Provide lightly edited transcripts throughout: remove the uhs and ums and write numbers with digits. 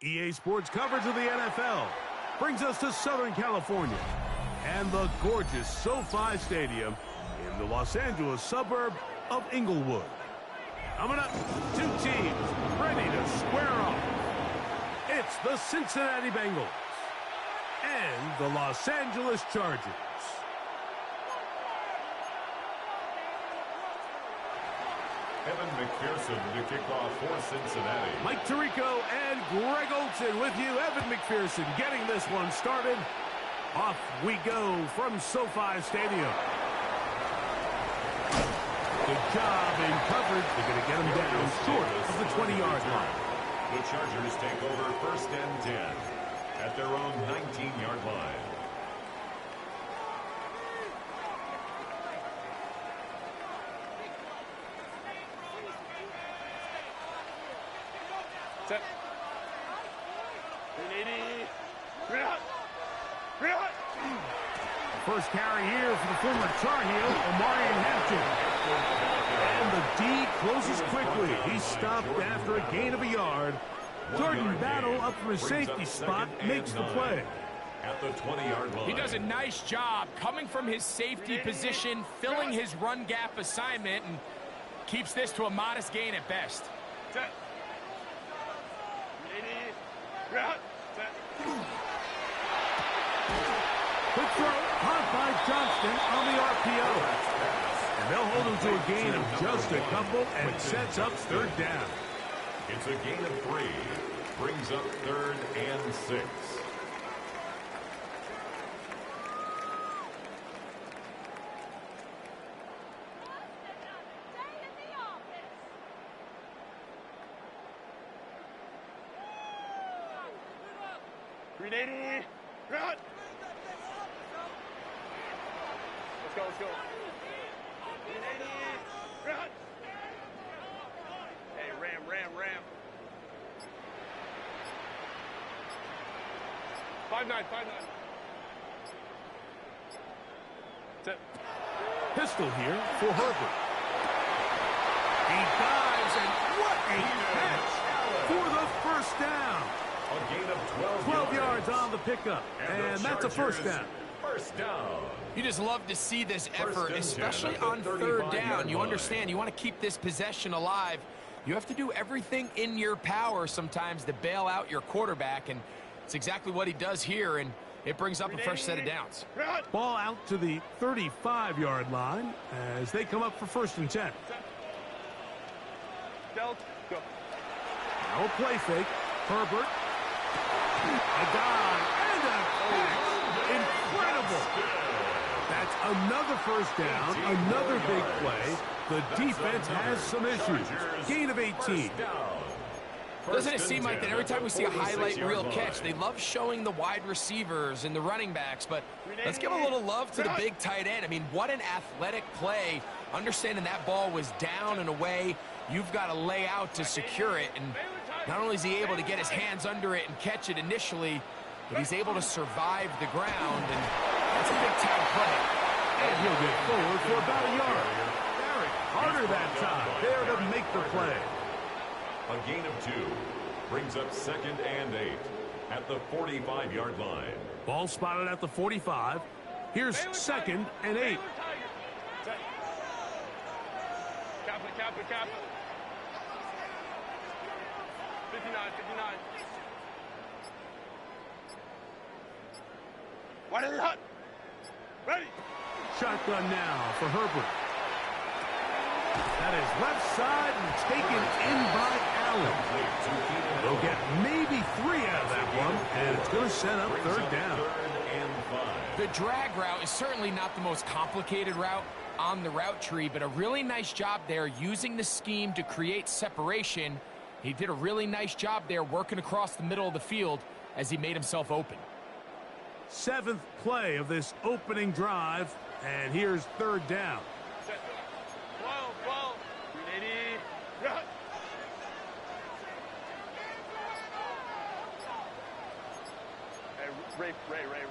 EA Sports coverage of the NFL brings us to Southern California and the gorgeous SoFi Stadium in the Los Angeles suburb of Inglewood. Coming up, two teams ready to square off. It's the Cincinnati Bengals and the Los Angeles Chargers. Evan McPherson to kick off for Cincinnati. Mike Tirico and Greg Olsen with you. Evan McPherson getting this one started. Off we go from SoFi Stadium. Good job in coverage. They're going to get him down short of the 20-yard line. The Chargers take over 1st and 10 at their own 19-yard line. Set. First carry here for the former Tar Heel, Omarion Hampton. And the D closes quickly. He's stopped after a gain of a yard. Jordan Battle up from his safety spot makes the play. At the 20-yard line. He does a nice job coming from his safety position, filling his run gap assignment, and keeps this to a modest gain at best. Set. Quick throw, caught by Johnston on the RPO. And they'll hold him to a gain of just a couple, and it sets up 3rd down. It's a gain of 3. Brings up 3rd and 6. Run! Let's go, let's go. Run! Hey, ram. 5-9. Set. Pistol here for Herbert. He dives, and what a catch for the 1st down. A gain of 12 yards on the pickup, and that's a 1st down. 1st down. You just love to see this effort, especially on 3rd down. You understand, you want to keep this possession alive. You have to do everything in your power sometimes to bail out your quarterback, and it's exactly what he does here, and it brings up a fresh set of downs. Ball out to the 35-yard line as they come up for 1st and 10. Go. No play fake. Herbert. A dive and a catch. Incredible. That's another 1st down, another big play. The defense has some issues. Gain of 18. Doesn't it seem like that every time we see a highlight reel catch, they love showing the wide receivers and the running backs, but let's give a little love to the big tight end. I mean, what an athletic play. Understanding that ball was down and away, you've got to lay out to secure it, and not only is he able to get his hands under it and catch it initially, but he's able to survive the ground, and that's a big-time play. And he'll get forward for about a yard. Derek Carter that time, there to make the play. A gain of 2 brings up 2nd and 8 at the 45-yard line. Ball spotted at the 45. Here's 2nd and 8. Cap. 59. What is it? Ready. Shotgun now for Herbert. That is left side and taken in by Allen. They'll get maybe 3 out of that one, and it's going to set up 3rd down. 3rd and 5. The drag route is certainly not the most complicated route on the route tree, but a really nice job there using the scheme to create separation. He did a really nice job there working across the middle of the field as he made himself open. 7th play of this opening drive, and here's 3rd down. Set. 12. Ready. Run. Hey, Ray.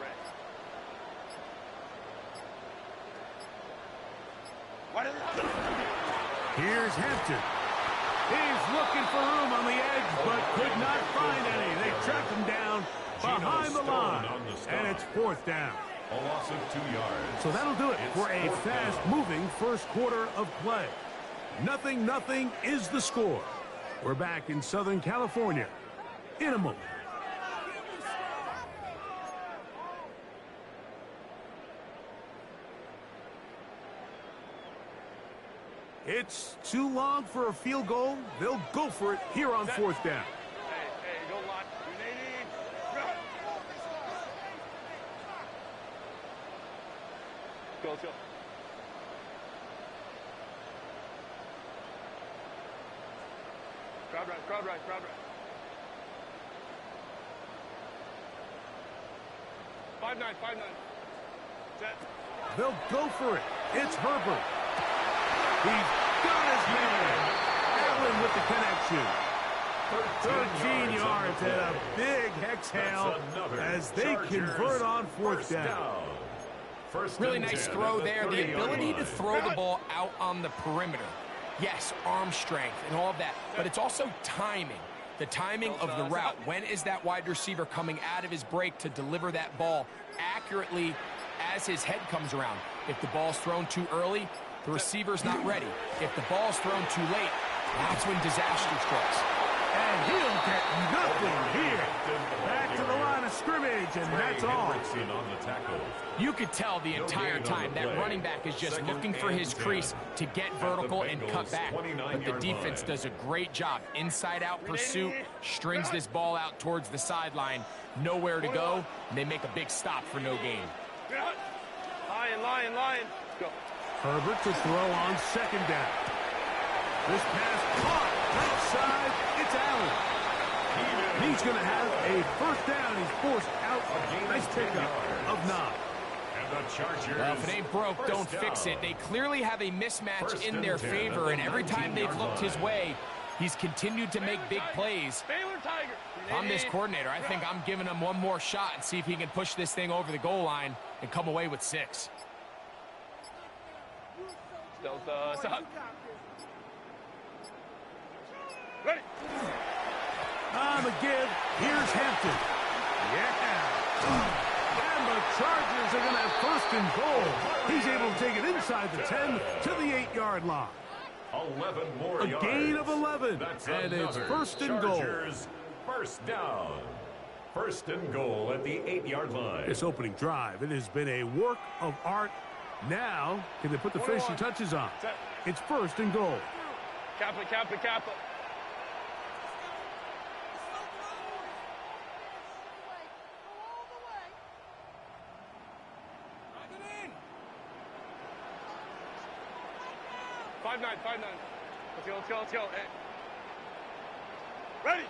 What is it? Here's Hampton. He's looking for room on the edge, but could not find any. They tracked him down behind the line, and it's 4th down. A loss of 2 yards. So that'll do it for a 4th down. fast-moving first quarter of play. 0-0 is the score. We're back in Southern California in a moment. It's too long for a field goal. They'll go for it here on 4th down. Hey, don't lie. 380. Let's go. Crowd right. Five nine. Set. They'll go for it. It's Herbert. He's got his man. Allen with the connection. 13 yards and a big exhale as they convert on 4th down. Really nice throw there. The ability to throw the ball out on the perimeter. Yes, arm strength and all of that, but it's also timing. The timing of the route. When is that wide receiver coming out of his break to deliver that ball accurately as his head comes around? If the ball's thrown too early, the receiver's not ready. If the ball's thrown too late, that's when disaster strikes. And he'll get nothing here. Back to the line of scrimmage, and that's all. You could tell the entire time that running back is just looking for his crease to get vertical and cut back. But the defense does a great job. Inside-out pursuit, strings this ball out towards the sideline. Nowhere to go, and they make a big stop for no gain. Lion. Go. Herbert to throw on 2nd down. This pass caught right side. It's Allen. He's going to have a 1st down. He's forced out. Nice pickup of 9. Well, if it ain't broke, don't fix it. They clearly have a mismatch in their favor, and every time they've looked his way, he's continued to make big plays. If I'm this coordinator, I think I'm giving him one more shot and see if he can push this thing over the goal line and come away with 6. Ready. On the give, here's Hampton. Yeah. And the Chargers are going to have 1st and goal. He's able to take it inside the 10 to the 8-yard line. 11 more A yards. gain of 11. That's And it's another 1st and goal. Chargers 1st down. 1st and goal at the 8-yard line. This opening drive, it has been a work of art. Now, can they put the finishing touches on? It's 1st and goal. Kappa. 5-9. Let's go. Hey. Ready.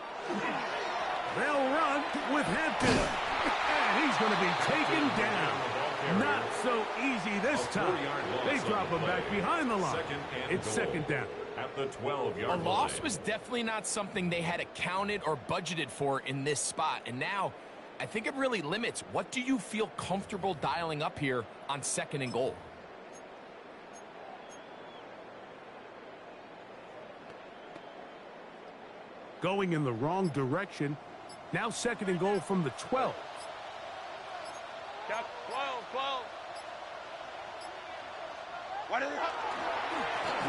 They'll run with Hampton. And he's going to be taken down. Not so easy this time. They drop him back behind the line. It's 2nd down. At the 12-yard line. A loss was definitely not something they had accounted or budgeted for in this spot. And now, I think it really limits. What do you feel comfortable dialing up here on 2nd and goal? Going in the wrong direction. Now 2nd and goal from the 12. Cap. 12. What is it?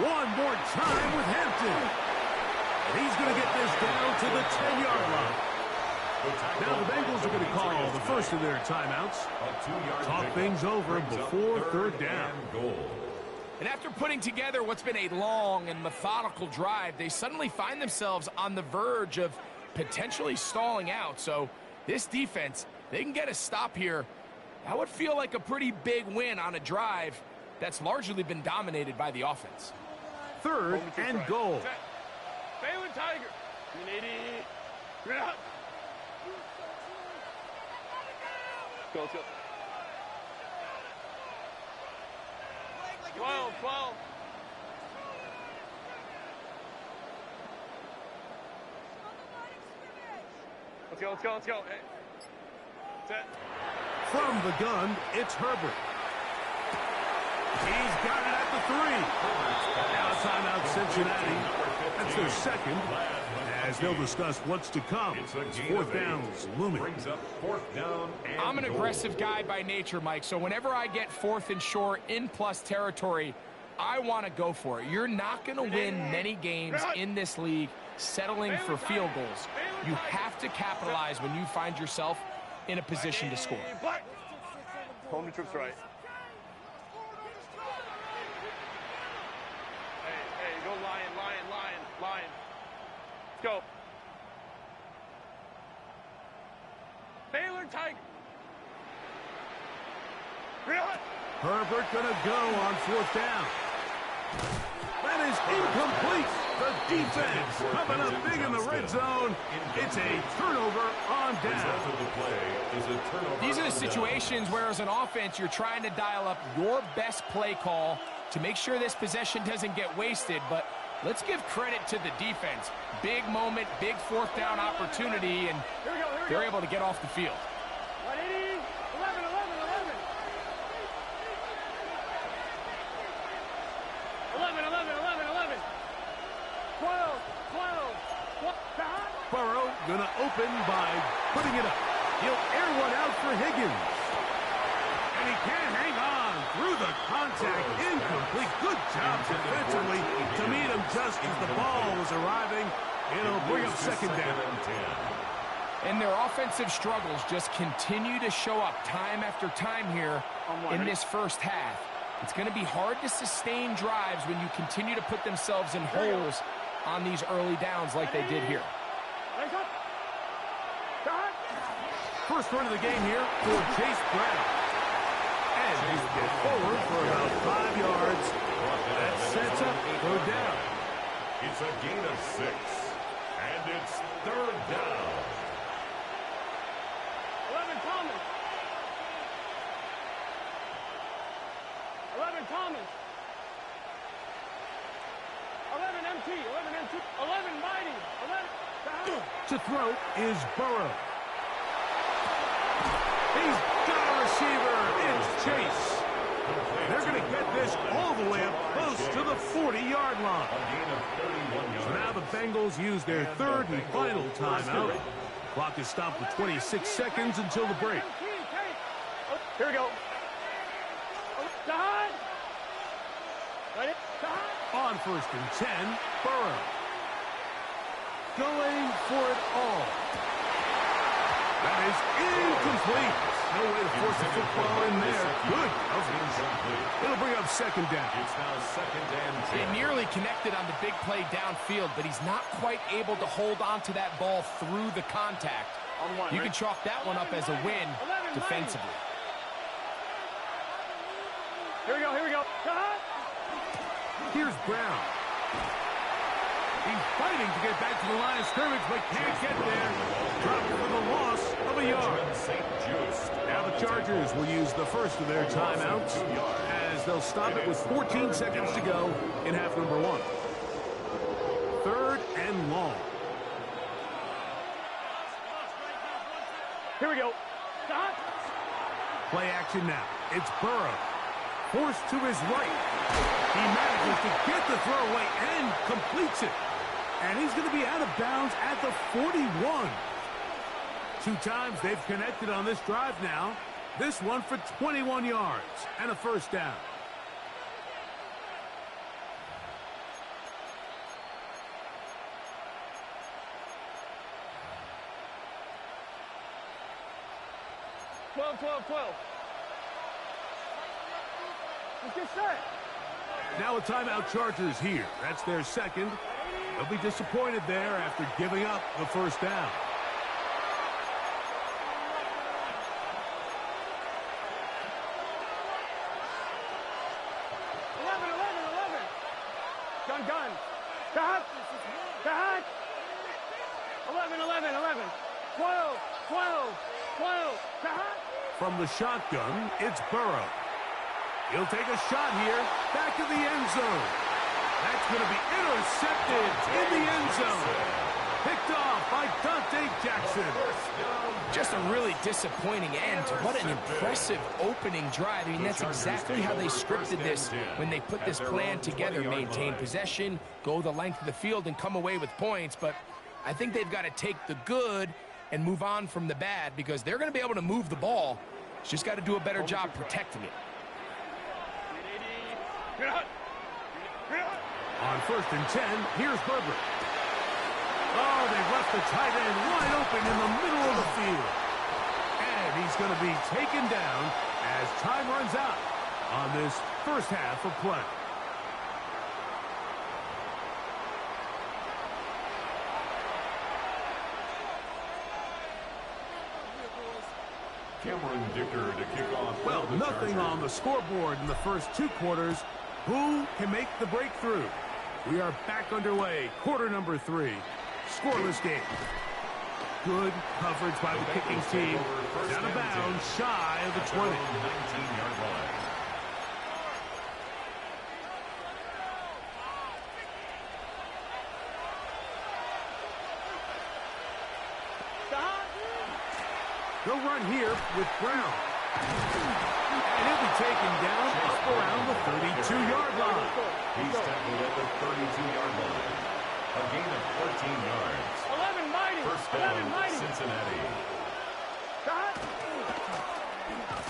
One more time with Hampton. He's going to get this down to the 10-yard line. Now the Bengals are going to call the first of their timeouts. Talk things over before 3rd down. And after putting together what's been a long and methodical drive, they suddenly find themselves on the verge of potentially stalling out. So this defense, they can get a stop here. That would feel like a pretty big win on a drive that's largely been dominated by the offense. 3rd and goal. Phelan Tiger. 380. Go. 12. Let's go. Hey. Set. From the gun, it's Herbert. He's got it at the 3. Now timeout Cincinnati at That's their second, as they'll discuss what's to come. It's fourth downs looming. Brings up fourth down and I'm an aggressive guy by nature, Mike, so whenever I get fourth and short in plus territory, I want to go for it. You're not going to win many games in this league settling for field goals. You have to capitalize when you find yourself in a position to score. Home the troops right. Hey, go lion. Let's go. Baylor Tiger. Really? Herbert gonna go on fourth down. That is incomplete. The defense coming up big in the red zone. It's a turnover on down. These are the situations where as an offense you're trying to dial up your best play call to make sure this possession doesn't get wasted, but let's give credit to the defense. Big moment, big fourth down opportunity, and they're able to get off the field. 180, 11. 12. Burrow gonna open by putting it up. He'll air one out for Higgins. And he can't hang on through the contact. Incomplete. Good job defensively to meet him just as the ball was arriving. It'll bring up second down. And their offensive struggles just continue to show up time after time here in this first half. It's going to be hard to sustain drives when you continue to put themselves in holes on these early downs like they did here. First run of the game here for Chase Brown. And he'll get forward for about 5 yards. That sets up third down. It's a gain of 6. And it's third down. 11 Thomas. 11 MT. 11 Mighty. 11. To throw is Burrow. He's got a receiver. It's Chase. They're going to get this all the way up close to the 40-yard line. So now the Bengals use their third and final timeout. Clock is stopped with 26 seconds until the break. Here we go. On first and 10, Burrow. Going for it all. That is incomplete. No way to force the football in there. Good coverage. It'll bring up second down. It's now second and 10. He nearly connected on the big play downfield, but he's not quite able to hold on to that ball through the contact. You can chalk that one up as a win defensively. Here we go. Here's Brown. He's fighting to get back to the line of scrimmage, but can't get there. Dropped for the loss of a yard. Now the Chargers will use the first of their timeouts as they'll stop it with 14 seconds to go in half number 1. Third and long. Here we go. Play action now. It's Burrow. Forced to his right. He manages to get the throw away and completes it. And he's going to be out of bounds at the 41. 2 times they've connected on this drive now. This one for 21 yards and a first down. Twelve. Let's get set. Now a timeout Chargers here. That's their second. They'll be disappointed there after giving up the first down. Gun. Stop. 11. 12. From the shotgun, it's Burrow. He'll take a shot here, back to the end zone. That's going to be intercepted in the end zone. Picked off by Dante Jackson. Just a really disappointing end to what an impressive opening drive. I mean, that's exactly how they scripted this when they put this plan together. Maintain possession, go the length of the field, and come away with points. But I think they've got to take the good and move on from the bad, because they're going to be able to move the ball. It's just got to do a better job protecting it. On 1st and 10, here's Herbert. Oh, they've left the tight end wide open in the middle of the field. And he's going to be taken down as time runs out on this first half of play. Cameron Dicker to kick off. Well, nothing on the scoreboard in the first 2 quarters. Who can make the breakthrough? We are back underway. Quarter number 3. Scoreless game. Good coverage by the kicking team. Down of bounds, shy of the 20. 19-yard line. They'll run here with Brown. And he'll be taken down up around the 32-yard line. He's tackled at the 32-yard line. A gain of 14 yards. 11 mighty. First 11 down, mighty. Cincinnati.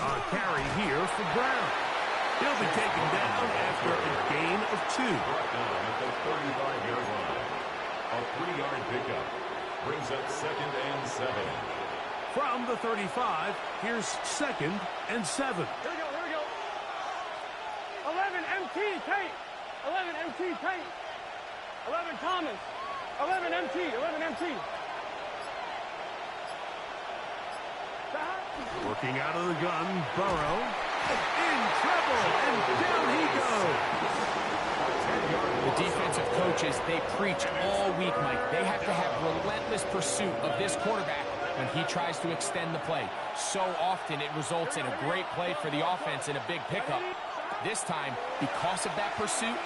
A carry here for Brown. He'll be taken down after a gain of 2. Brought down at the 35-yard line. A 3-yard pickup brings up 2nd and 7. From the 35, here's 2nd and 7. Here we go, here we go. 11 MT, Tate. 11 MT, Tate. 11 Thomas. 11 MT, 11 MT. Working out of the gun, Burrow. In trouble, and down he goes. The defensive coaches, they preach all week, Mike. They have to have relentless pursuit of this quarterback when he tries to extend the play. So often it results in a great play for the offense and a big pickup. This time, because of that pursuit,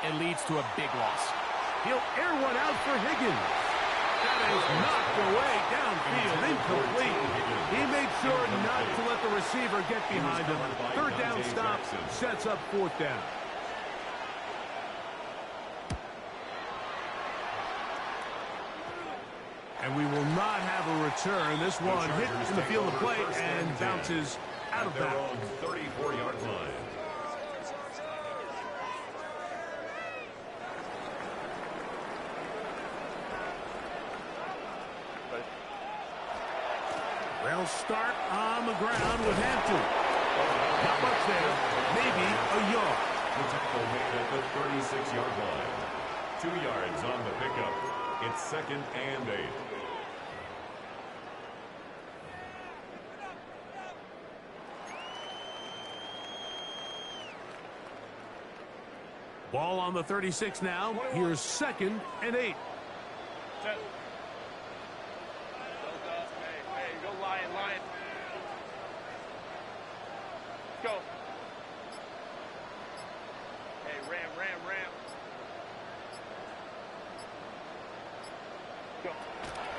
it leads to a big loss. He'll air one out for Higgins. That is knocked away downfield, incomplete. He made sure not to let the receiver get behind him. 3rd down stop sets up 4th down. And we will not have a return. This one hit in the field of play and bounces out of bounds. 34-yard line. They'll start on the ground with Hampton. Not much there. Maybe a yard. The tackle made at the 36-yard line. 2 yards on the pickup. It's 2nd and 8. Ball on the 36 now. Here's 2nd and 8. Hey, go Lion, Lion. Go. Hey, Ram. Go.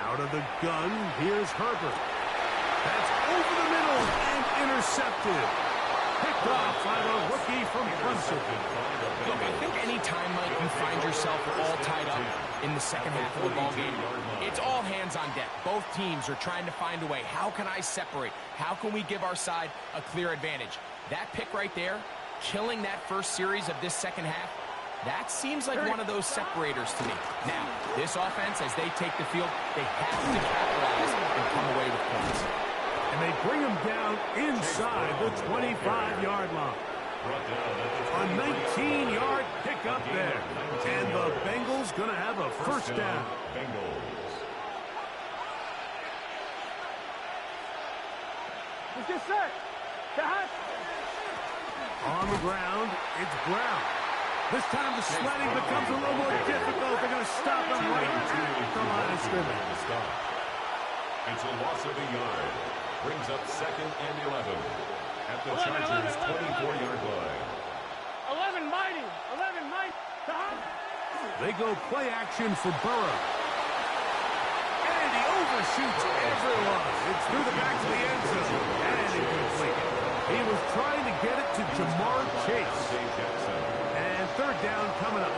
Out of the gun, here's Herbert. That's over the middle and intercepted. Picked off by the rookie from Clemson. Look, I think any time, Mike, you find yourself all tied up in the second half of the ball game, it's all hands on deck. Both teams are trying to find a way. How can I separate? How can we give our side a clear advantage? That pick right there, killing that first series of this second half, that seems like one of those separators to me. Now, this offense, as they take the field, they have to capitalize and come away with points. And they bring him down inside the 25-yard line. A 19-yard pickup there. And the Bengals going to have a first down. Let's get set. Cut. On the ground, it's Brown. This time the sledding becomes a little more difficult. They're going to stop him right at the line of scrimmage. It's a loss of a yard. Brings up 2nd and 11 at the Chargers' 24-yard line. 11 mighty. 11 mighty. They go play action for Burrow. And he It's through the back to the end zone. And incomplete. He was trying to get it to Jamar Chase. And third down coming up.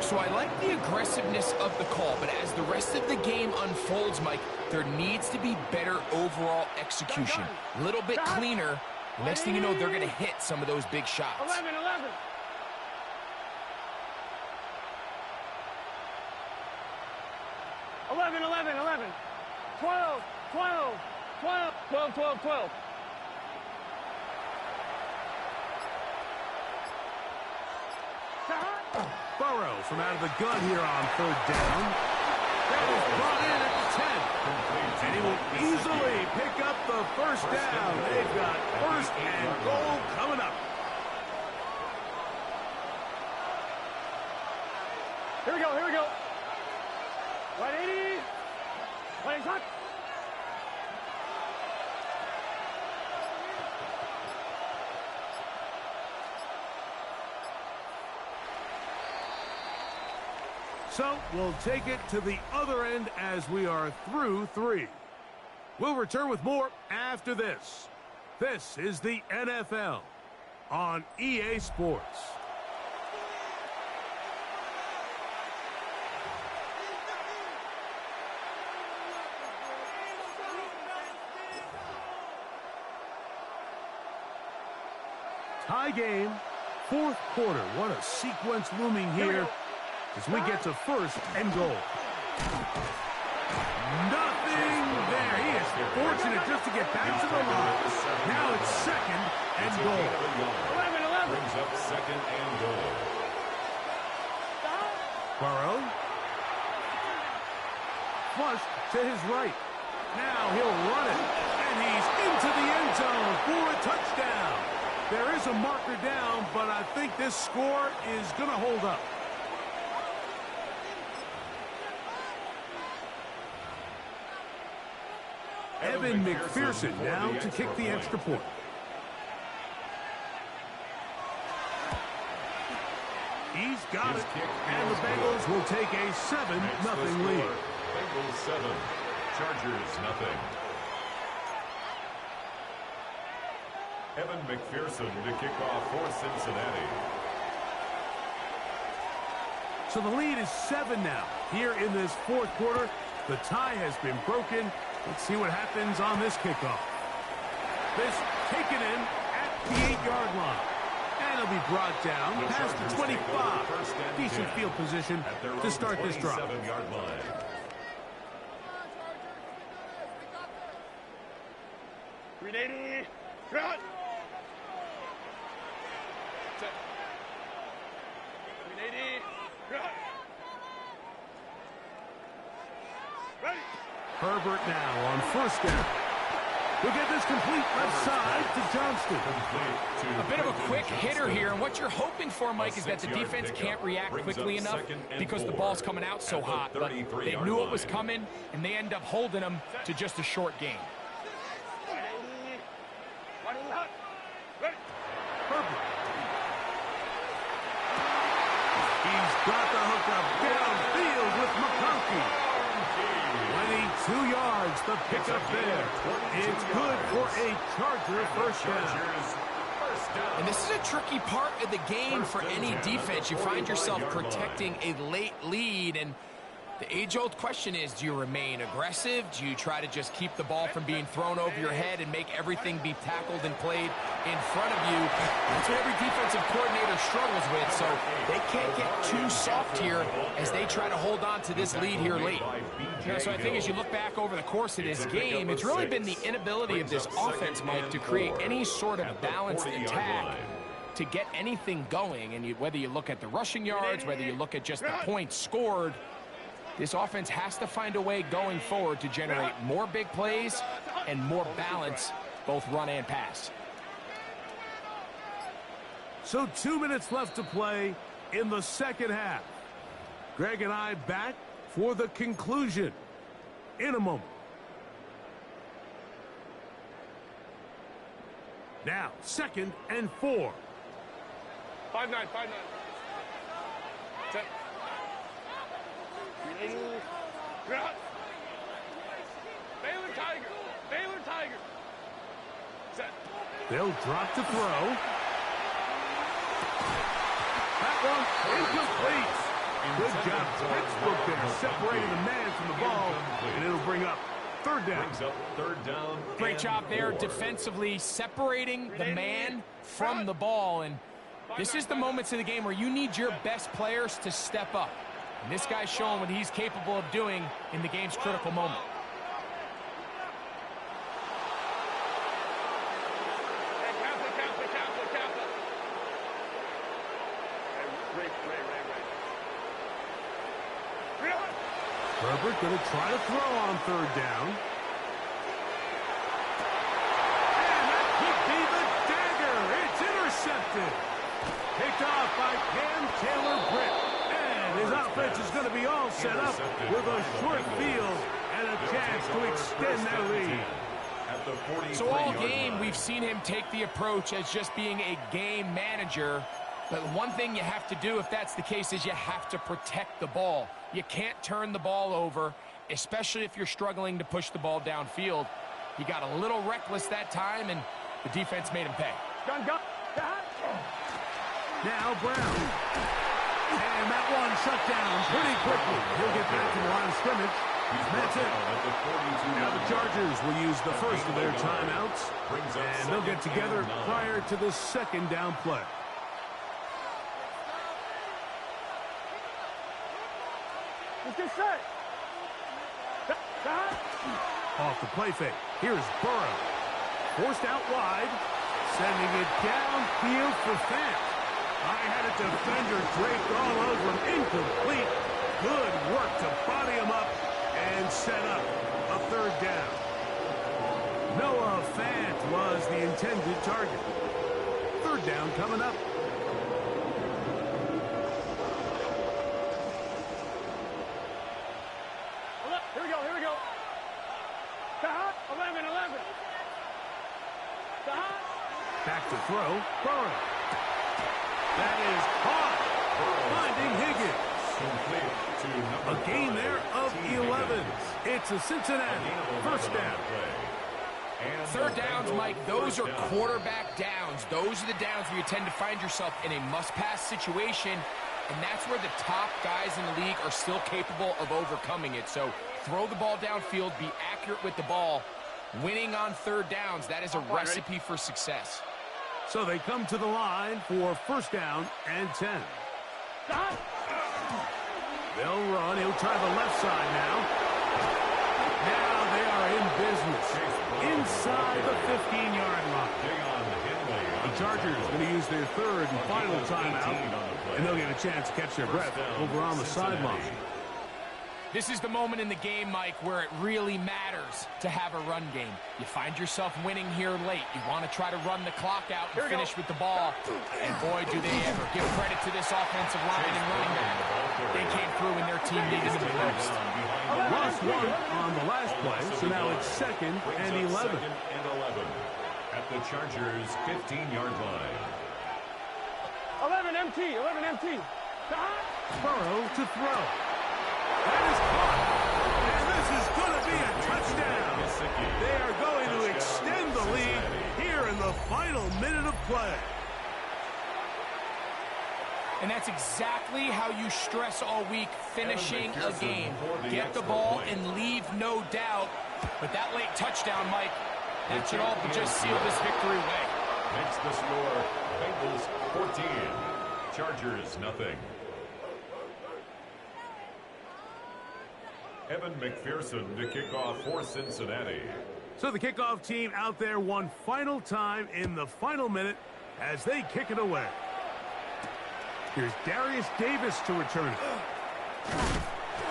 So I like the aggressiveness of the call, but as the rest of the game unfolds, Mike, there needs to be better overall execution. A little bit cleaner. Next thing you know, they're going to hit some of those big shots. 11, 11. 11, 11, 11. 12, 12, 12, 12, 12, 12. Burrow from out of the gun here on third down. That is brought in at the 10. And he will easily pick up the first down. They've got first and goal coming up. Here we go, here we go. 180. 180. So we'll take it to the other end as we are through 3. We'll return with more after this. This is the NFL on EA Sports. Tie game, fourth quarter. What a sequence looming here as we get to first and goal. Nothing there. He is fortunate just to get back to the line. Now it's second and goal. 11, 11. Brings up second and goal. Burrow. Flush to his right. Now he'll run it. And he's into the end zone for a touchdown. There is a marker down, but I think this score is going to hold up. Evan McPherson now to kick the extra point. He's got it, and the Bengals will take a 7-0 lead. Bengals 7, Chargers 0. Evan McPherson to kick off for Cincinnati. So the lead is 7 now. Here in this fourth quarter, the tie has been broken. Let's see what happens on this kickoff. This taken in at the 8-yard line. And it'll be brought down past the 25. Decent field position to start this drive. 27-yard line. Ready, cut. 380, cut. Ready. Herbert now on first down. We'll get this complete left side to Johnston. A bit of a quick hitter here, and what you're hoping for, Mike, is that the defense can't react quickly enough because the ball's coming out so hot. But they knew it was coming, and they end up holding them to just a short game. Herbert. He's got the hookup downfield with McConkey. 22 yards, the pickup there. It's good for a Charger first down. And this is a tricky part of the game for any defense. You find yourself protecting a late lead, and the age-old question is, do you remain aggressive? Do you try to just keep the ball from being thrown over your head and make everything be tackled and played in front of you? That's what every defensive coordinator struggles with, so they can't get too soft here as they try to hold on to this lead here late. Yeah, so I think as you look back over the course of this game, it's really been the inability of this offense, Mike, to create any sort of balanced attack to get anything going. And whether you look at the rushing yards, whether you look at just the points scored, this offense has to find a way going forward to generate more big plays and more balance, both run and pass. So 2 minutes left to play in the second half. Greg and I back for the conclusion in a moment. Now, 2nd and 4. 5-9, 5-9. Set. 380, cut. Baylor Tiger. Baylor Tigers. Set. They'll drop to throw. That one incomplete. Good job. Textbook there, separating the man from the ball, and it'll bring up third down. Great job there defensively, separating the man from the ball. And this is the moments of the game where you need your best players to step up. And this guy's showing what he's capable of doing in the game's critical moment. Herbert going to try to throw on third down. And that could be the dagger. It's intercepted. Picked off by Cam Taylor-Britt. And his offense is going to be all set up with a short field and a chance to extend their lead. So all game, we've seen him take the approach as just being a game manager. But one thing you have to do if that's the case is you have to protect the ball. You can't turn the ball over, especially if you're struggling to push the ball downfield. He got a little reckless that time, and the defense made him pay. Gun. Now Brown. And that one shut down pretty quickly. He'll get back to the line of scrimmage. That's it. Now the Chargers will use the first of their timeouts, and they'll get together prior to the second down play. Let's get set. Off the play fake. Here's Burrow. Forced out wide. Sending it downfield for Fant. I had a defender draped all over him. Incomplete. Good work to body him up and set up a third down. Noah Fant was the intended target. Third down coming up. Here we go. 11. Back to throw. Burrow. That is caught. Finding Higgins. A gain there of 11. It's a Cincinnati first down. Third downs, Mike, those are quarterback downs. Those are the downs where you tend to find yourself in a must-pass situation, and that's where the top guys in the league are still capable of overcoming it. So throw the ball downfield, be accurate with the ball. Winning on third downs, that is a recipe for success. So they come to the line for first down and 10. They'll run. He'll try the left side now. Now they are in business. Inside the 15-yard line. The Chargers going to use their third and final timeout, and they'll get a chance to catch their breath over on the sideline. This is the moment in the game, Mike, where it really matters to have a run game. You find yourself winning here late. You want to try to run the clock out and finish with the ball. And boy, do they ever. Give credit to this offensive line and running back. They came through when their team needed them the most. Lost one on the last play, so now it's second and 11. At the Chargers' 15-yard line. 11 MT. Burrow to throw. That is caught. And this is going to be a touchdown. They are going to extend the lead here in the final minute of play. And that's exactly how you stress all week, finishing a game. Get the ball and leave no doubt. But that late touchdown, Mike, that should all just seal this victory away. Makes the score Bengals 14, Chargers nothing. Evan McPherson to kick off for Cincinnati. So the kickoff team out there one final time in the final minute as they kick it away. Here's Darius Davis to return it.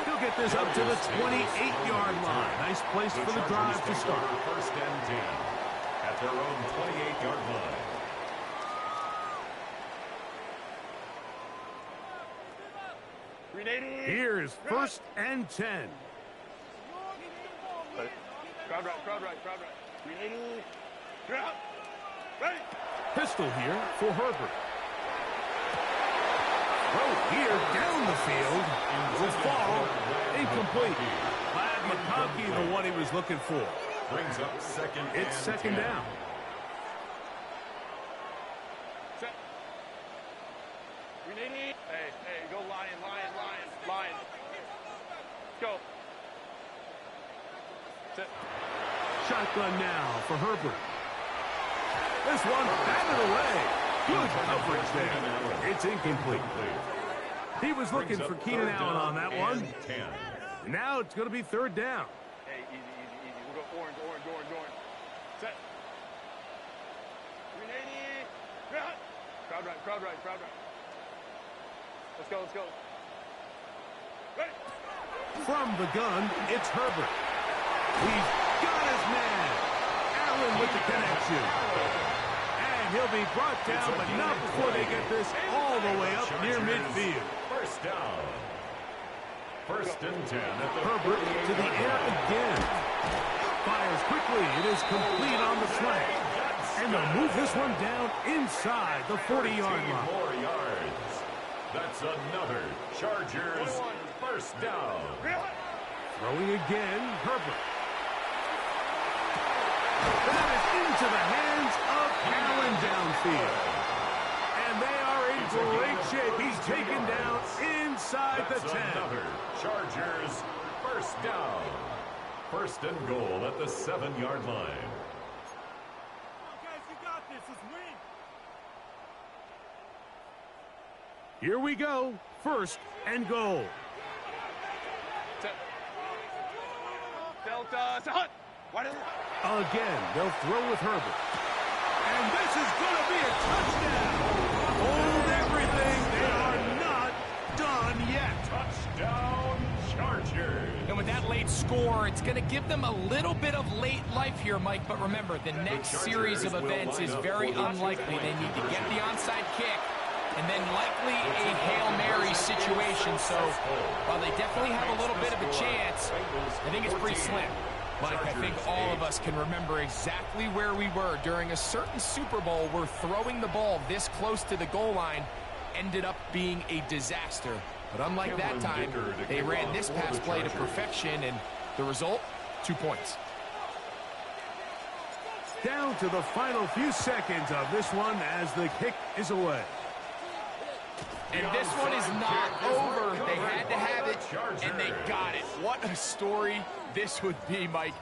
He'll get this up to the 28-yard line. Nice place for the drive to start. First and 10 at their own 28-yard line. Here's first and 10. Crowd right. Ready. Pistol here for Herbert. Throw here down the field. Will fall. Incomplete. Glad McConkey the one he was looking for. Brings up second. It's second down. Set. We need it. Hey, go Lion. Let's go. Set. Shotgun now for Herbert. This one batted away. Good coverage there. It's incomplete. He was looking for Keenan Allen on that one. Now it's going to be third down. Hey, easy. We'll go orange. Set. We need it. Crowd right. Let's go. Ready. From the gun, it's Herbert. He's got his man. Allen with the connection. And he'll be brought down, but not before they get this all the way up near midfield. First down. First and 10 at the Herbert to the air again. Fires quickly. It is complete on the slant. And they'll move this one down inside the 40-yard line. More yards. That's another Chargers first down. Throwing again, Herbert. That is into the hands of Allen downfield. And they are in great shape. He's taken down inside the 10. Another Chargers first down. First and goal at the 7-yard line. Guys, you got this. Let's win. Here we go. First and goal. Delta. Hunt. Again, they'll throw with Herbert. And this is going to be a touchdown. Hold everything. They are not done yet. Touchdown, Chargers. And with that late score, it's going to give them a little bit of late life here, Mike. But remember, the next series of events is very unlikely. They need to get the onside kick and then likely a Hail Mary situation. So while they definitely have a little bit of a chance, I think it's pretty slim. Mike, I think all of us can remember exactly where we were during a certain Super Bowl where throwing the ball this close to the goal line ended up being a disaster. But unlike that time, they ran this pass play to perfection, and the result, 2 points. Down to the final few seconds of this one as the kick is away. And this one is not over. They had to have it, and they got it. What a story this would be, Mike.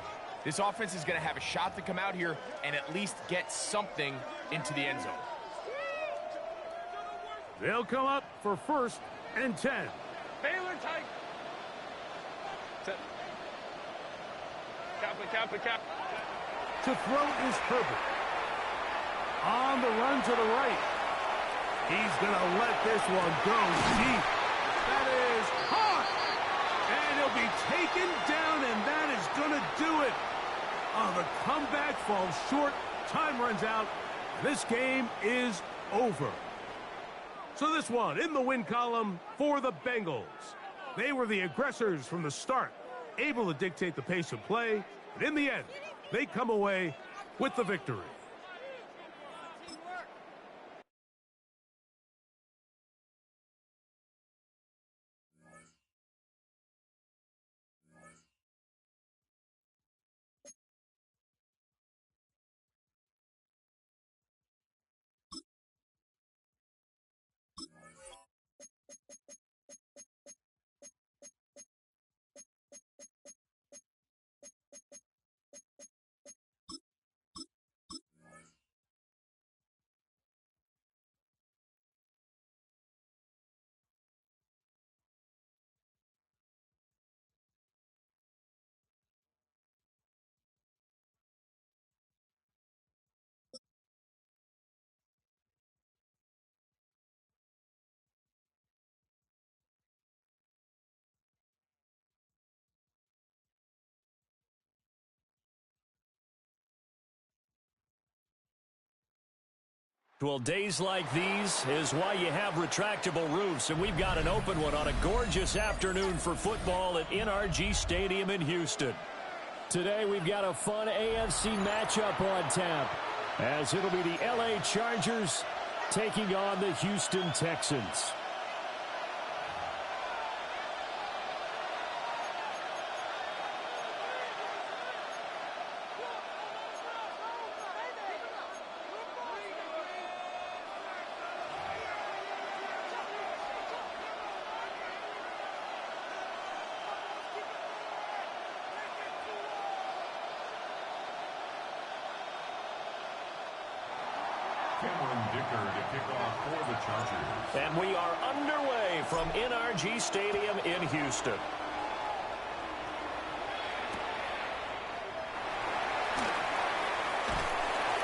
This offense is going to have a shot to come out here and at least get something into the end zone. They'll come up for first and 10. Baylor tight. Cap. To throw is Herbert. On the run to the right. He's going to let this one go deep. That is hot. And he'll be taken down, and that is going to do it. The comeback falls short. Time runs out. This game is over. So this one in the win column for the Bengals. They were the aggressors from the start, able to dictate the pace of play. And in the end, they come away with the victory. Well, days like these is why you have retractable roofs, and we've got an open one on a gorgeous afternoon for football at NRG Stadium in Houston. Today we've got a fun AFC matchup on tap, as it'll be the LA Chargers taking on the Houston Texans. To kick off for the Chargers. And we are underway from NRG Stadium in Houston.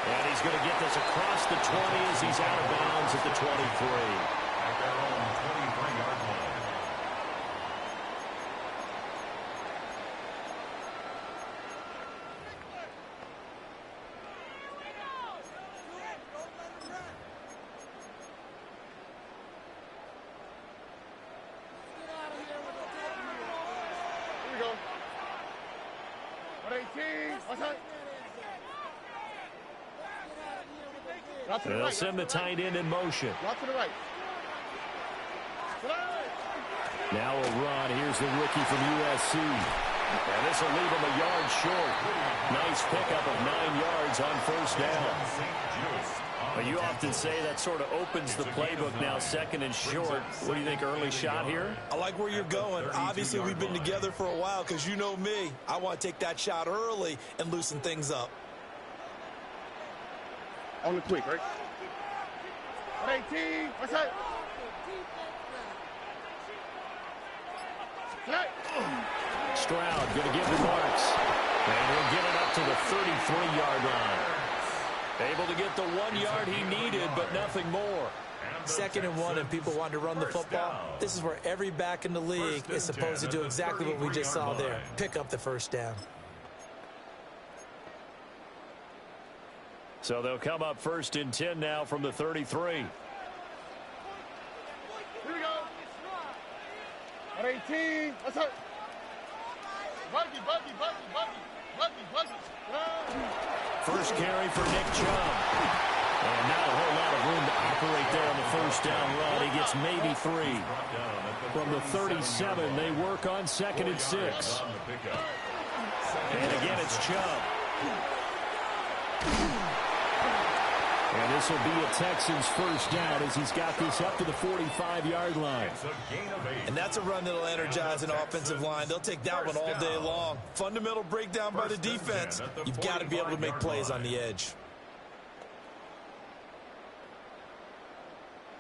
And he's going to get this across the 20 as he's out of bounds at the 23. At their own 23-yard line. They'll send the tight end in motion. Rock to the right. Now a run. Here's the rookie from USC. And this will leave him a yard short. Nice pickup of 9 yards on first down. But you often say that sort of opens the playbook now, second and short. What do you think, early shot here? I like where you're going. Obviously, we've been together for a while because you know me. I want to take that shot early and loosen things up. On the quick, right? 18. What's that? Stroud going to give the marks. And he'll get it up to the 33-yard line. Able to get the 1 yard he needed, but nothing more. 2nd and 1 and people want to run the football. This is where every back in the league is supposed to do exactly what we just saw there. Pick up the first down. So they'll come up 1st and 10 now from the 33. Here we go. At 18. What's up? Buggy. First carry for Nick Chubb. And not a whole lot of room to operate there on the first down run. He gets maybe 3. From the 37, they work on 2nd and 6. And again, it's Chubb. And this will be a Texans first down as he's got this up to the 45-yard line. And that's a run that'll energize an offensive line. They'll take that one all day long. Fundamental breakdown by the defense. You've got to be able to make plays on the edge.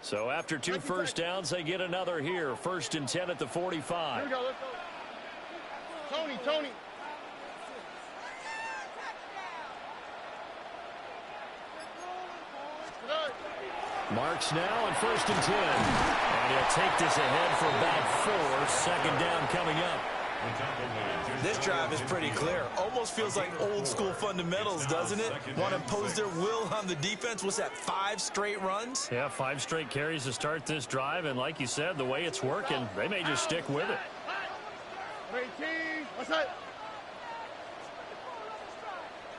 So after 2 first downs, they get another here. 1st and 10 at the 45. Here we go, let's go. Tony. Marks now on 1st and 10. And he'll take this ahead for about 4. 2nd down coming up. This drive is pretty clear. Almost feels like old school fundamentals, doesn't it? Want to impose their will on the defense. What's that, 5 straight runs? Yeah, 5 straight carries to start this drive. And like you said, the way it's working, they may just stick with it. 18. What's that?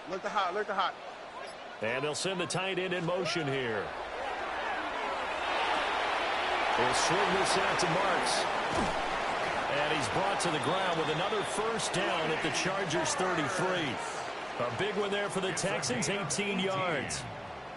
Look the hot. And they'll send the tight end in motion here. We'll swing this out to Marks. And he's brought to the ground with another first down at the Chargers 33. A big one there for the Texans, 18 yards.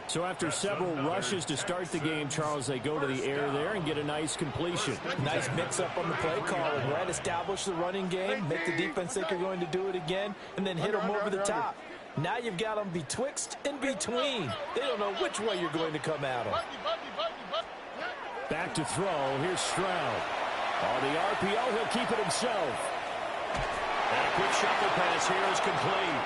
So after several rushes to start the game, Charles, they go to the air there and get a nice completion. Nice mix-up on the play calling, right? Establish the running game, make the defense think you're going to do it again, and then hit them over the top. Now you've got them betwixt and between. They don't know which way you're going to come at them. Back to throw. Here's Stroud. On the RPO, he'll keep it himself. And a quick shuffle pass here is complete.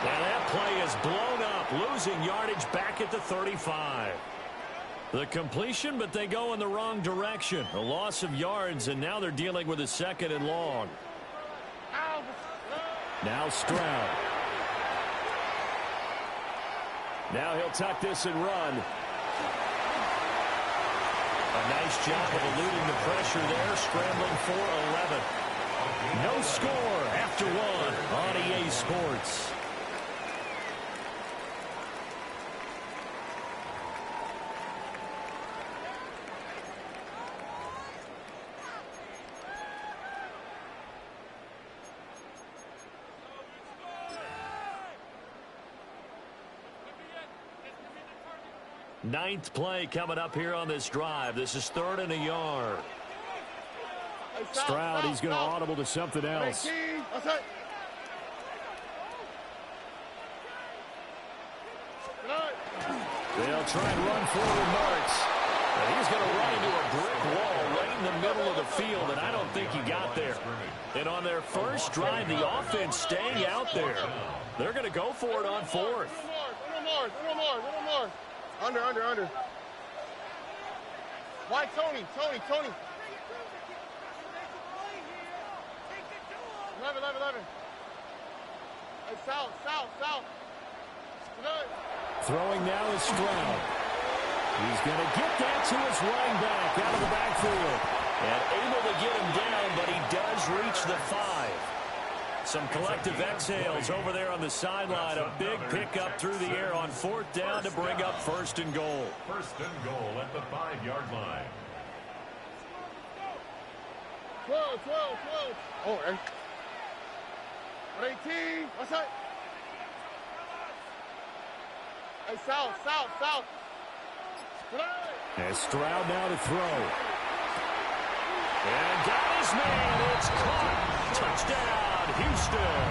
And that play is blown up, losing yardage back at the 35. The completion, but they go in the wrong direction. A loss of yards, and now they're dealing with a 2nd and long. Now Stroud. Now he'll tuck this and run. A nice job of eluding the pressure there, scrambling for 11. No score after 1 on EA Sports. Ninth play coming up here on this drive. This is 3rd and a yard. Stroud, he's going to audible to something else. They'll try and run forward Marks. And he's going to run into a brick wall right in the middle of the field, and I don't think he got there. And on their first drive, the offense staying out there. They're going to go for it on fourth. Little more. Under. Why, Tony? 11. Hey, south. Throwing now is Stroud. He's going to get that to his running back out of the backfield. And able to get him down, but he does reach the 5. Some collective exhales over there on the sideline. A big pickup through the air on 4th down to bring up 1st and goal. 1st and goal at the 5-yard line. 12. Oh, man. 18. What's that? Hey, south. As Stroud now to throw. And got his man. It's caught. Touchdown, Houston.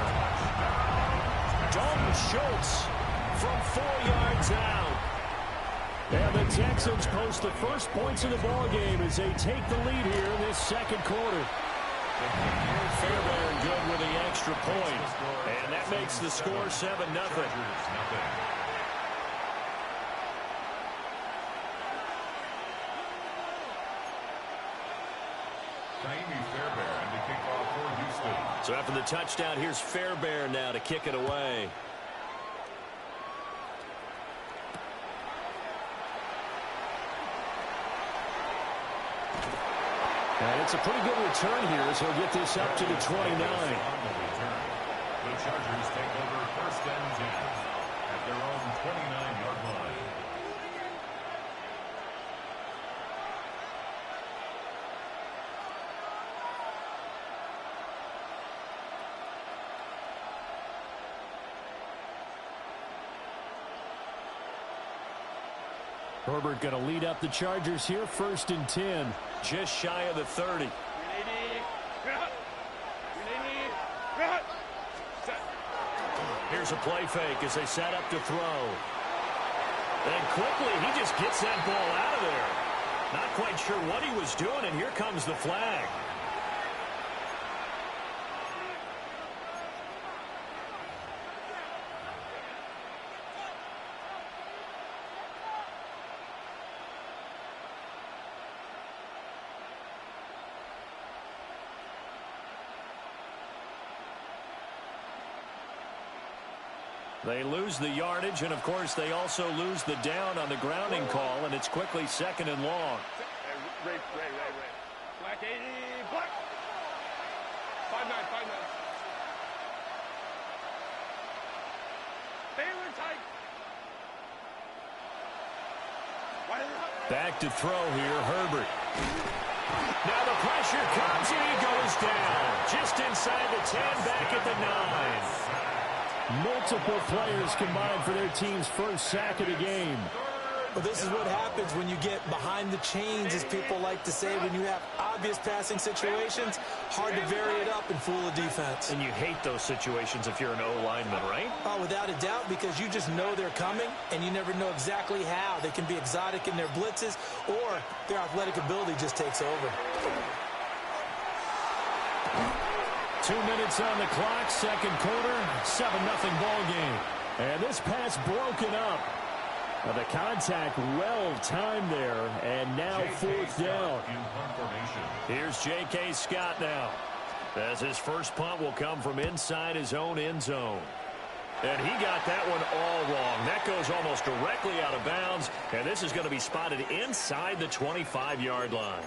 Dalton Schultz from 4 yards out. And the Texans post the first points of the ball game as they take the lead here in this 2nd quarter. Fairbairn good with the extra point. And that makes the score 7-0. Fairbairn to kick off for Houston. So after the touchdown, here's Fairbairn now to kick it away. And it's a pretty good return here as he'll get this up to the 29. The Chargers take over 1st and 10 at their own 29-yard line. Herbert going to lead up the Chargers here, 1st and 10. Just shy of the 30. Here's a play fake as they set up to throw. And quickly, he just gets that ball out of there. Not quite sure what he was doing, and here comes the flag. They lose the yardage, and, of course, they also lose the down on the grounding call, and it's quickly 2nd and long. Ray. Black 80, black. 5-9. Baylor tight. Back to throw here, Herbert. Now the pressure comes, and he goes down. Just inside the 10, back at the 9. Multiple players combined for their team's first sack of the game. Well, this is what happens when you get behind the chains, as people like to say. When you have obvious passing situations, hard to vary it up and fool a defense. And you hate those situations if you're an O-lineman, right? Oh, without a doubt, because you just know they're coming, and you never know exactly how. They can be exotic in their blitzes, or their athletic ability just takes over. 2 minutes on the clock, 2nd quarter, 7-0 ball game. And this pass broken up. The contact well timed there, and now 4th down. Here's J.K. Scott now, as his first punt will come from inside his own end zone. And he got that one all wrong. That goes almost directly out of bounds, and this is going to be spotted inside the 25-yard line.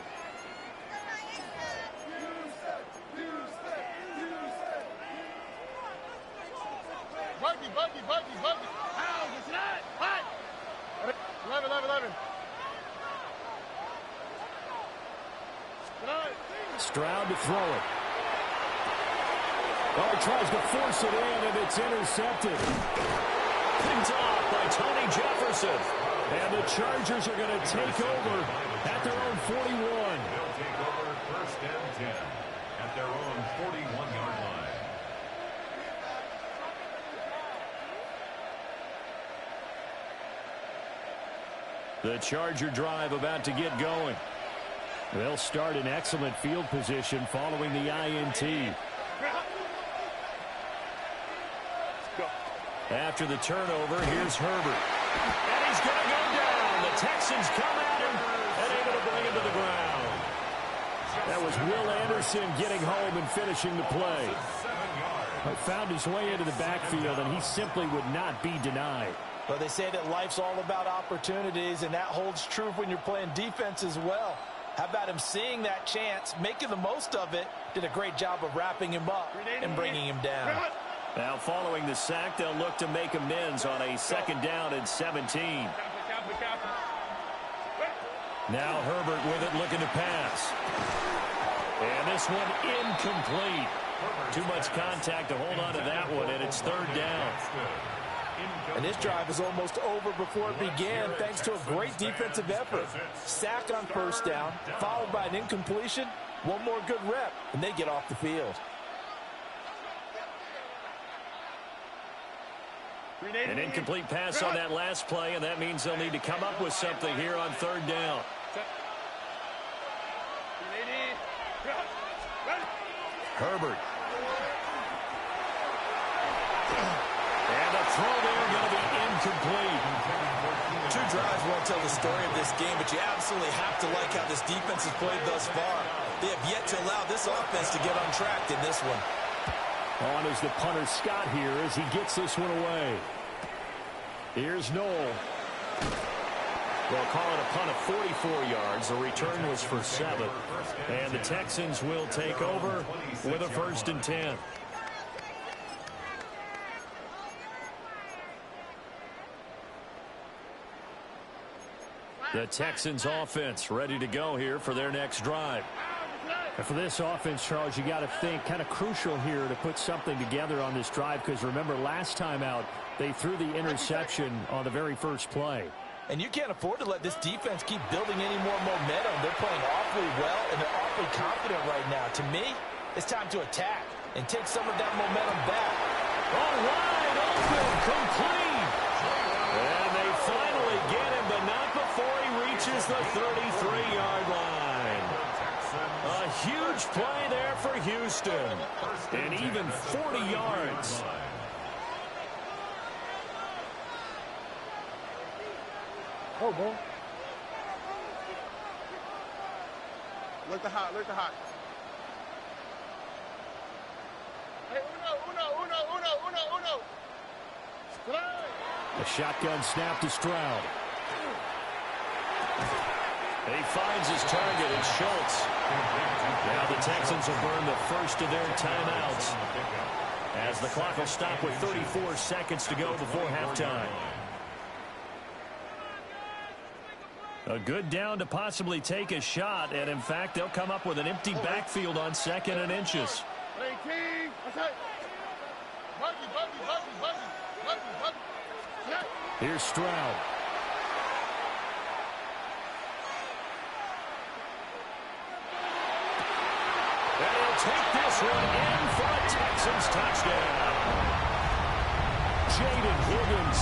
Buggy. How? It's not. Hot. 11. Stroud to throw it. Oh, he tries to force it in, and it's intercepted. Picked off by Tony Jefferson. And the Chargers are going to take over at their own 41. They'll take over 1st and 10 at their own 41-yard line. The Charger drive about to get going. They'll start in excellent field position following the INT. After the turnover, here's Herbert. And he's going to go down. The Texans come at him and able to bring him to the ground. That was Will Anderson getting home and finishing the play. He found his way into the backfield, and he simply would not be denied. Well, they say that life's all about opportunities, and that holds true when you're playing defense as well. How about him seeing that chance, making the most of it, did a great job of wrapping him up and bringing him down. Now following the sack, they'll look to make amends on a 2nd down and 17. Now Herbert with it, looking to pass. And this one incomplete. Too much contact to hold on to that one, and it's 3rd down. And this drive is almost over before it began thanks to a great defensive effort. Sack on 1st down, followed by an incompletion, one more good rep, and they get off the field. An incomplete pass on that last play, and that means they'll need to come up with something here on 3rd down. Herbert. And the throw there going to be incomplete. 2 drives won't tell the story of this game, but you absolutely have to like how this defense has played thus far. They have yet to allow this offense to get on track in this one. On is the punter Scott here as he gets this one away. Here's Noel. They'll call it a punt of 44 yards. The return was for 7. And the Texans will take over with a 1st and 10. The Texans offense ready to go here for their next drive. And for this offense, Charles, you got to think kind of crucial here to put something together on this drive, because remember last time out they threw the interception on the very first play. And you can't afford to let this defense keep building any more momentum. They're playing awfully well, and they're awfully confident right now. To me, it's time to attack and take some of that momentum back. All wide open, complete. And they finally get him, but not before he reaches the 33-yard line. A huge play there for Houston. And even 40 yards. Oh, boy. Look the hot, look the hot. Hey, uno. A shotgun snap to Stroud. He finds his target, it's Schultz. Now the Texans will burn the first of their timeouts as the clock will stop with 34 seconds to go before halftime. A good down to possibly take a shot, and in fact, they'll come up with an empty backfield on 2nd and inches. Here's Stroud. And he'll take this one in for a Texans touchdown. Jaden Higgins